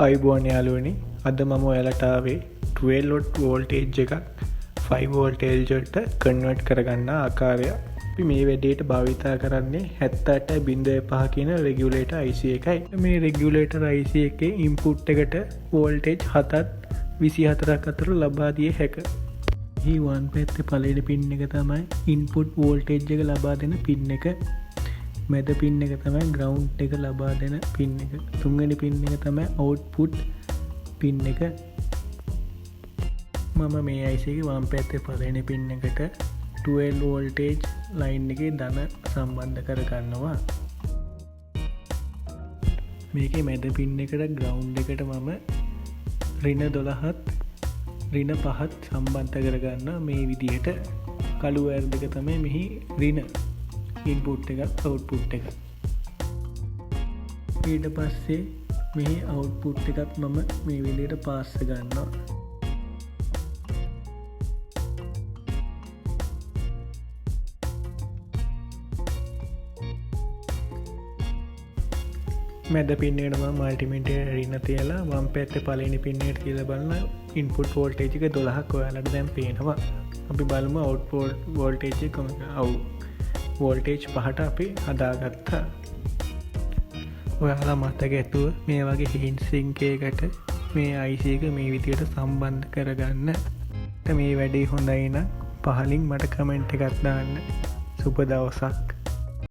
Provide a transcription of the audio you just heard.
අයිබෝන් යාළුවනි, අද මම ඔයාලට ආවේ 12 වෝල්ටේජ් එකක් 5 වෝල්ටේජ් වලට කන්වර්ට් කරගන්න ආකාරය. අපි මේ වැඩේට භාවිතා කරන්නේ 78.5 කියන රෙගියුලේටර් IC එකයි. මේ රෙගියුලේටර් IC එකේ ඉන්පුට් එකට වෝල්ටේජ් 7ත් 24ක් අතර ලබා දිය හැකිය. මේ වන් පැත්තේ පළවෙනි පින් එක තමයි ඉන්පුට් වෝල්ටේජ් එක ලබා දෙන පින් එක. මැද පින් එක තමයි ග්‍රවුන්ඩ් එක ලබා දෙන පින් එක. තුන්වෙනි පින් එක තමයි අවුට්පුට් පින් එක. මම මේ IC එකේ වම් පැත්තේ පළවෙනි පින් එකට 12 වෝල්ටේජ් ලයින් එකේ ධන සම්බන්ධ කර ගන්නවා. මේකේ මැද පින් එකට ග්‍රවුන්ඩ් එකට මම ඍණ 12ත් ඍණ 5ත් සම්බන්ධ කරගන්න. මේ විදිහට කළු වයර් දෙක තමයි මෙහි ඍණ ඉන්පුට් එකත් අවුට්පුට් එක. ඊට පස්සේ මෙහි අවුට්පුට් එකත් මම මේ විදිහට පාස් ගන්නවා. මැද පින් එකට මම මල්ටිමීටර් ඍණ තියලා වම් පැත්තේ පළවෙනි පින් එකට කියලා බලන ඉන්පුට් වෝල්ටේජ් එක 12ක් ඔයාලට දැන් පේනවා. අපි බලමු අවුට්පුට් වෝල්ටේජ් එක වෝල්ටේජ් 5ට අපි හදාගත්තා. ඔයාලා මතක ඇතුව මේ වගේ හීට් සින්ක් එකකට මේ IC එක මේ විදිහට සම්බන්ධ කරගන්න. මේ වැඩේ හොඳයි නම් පහලින් මට කමෙන්ට් එකක් දාන්න. සුබ දවසක්.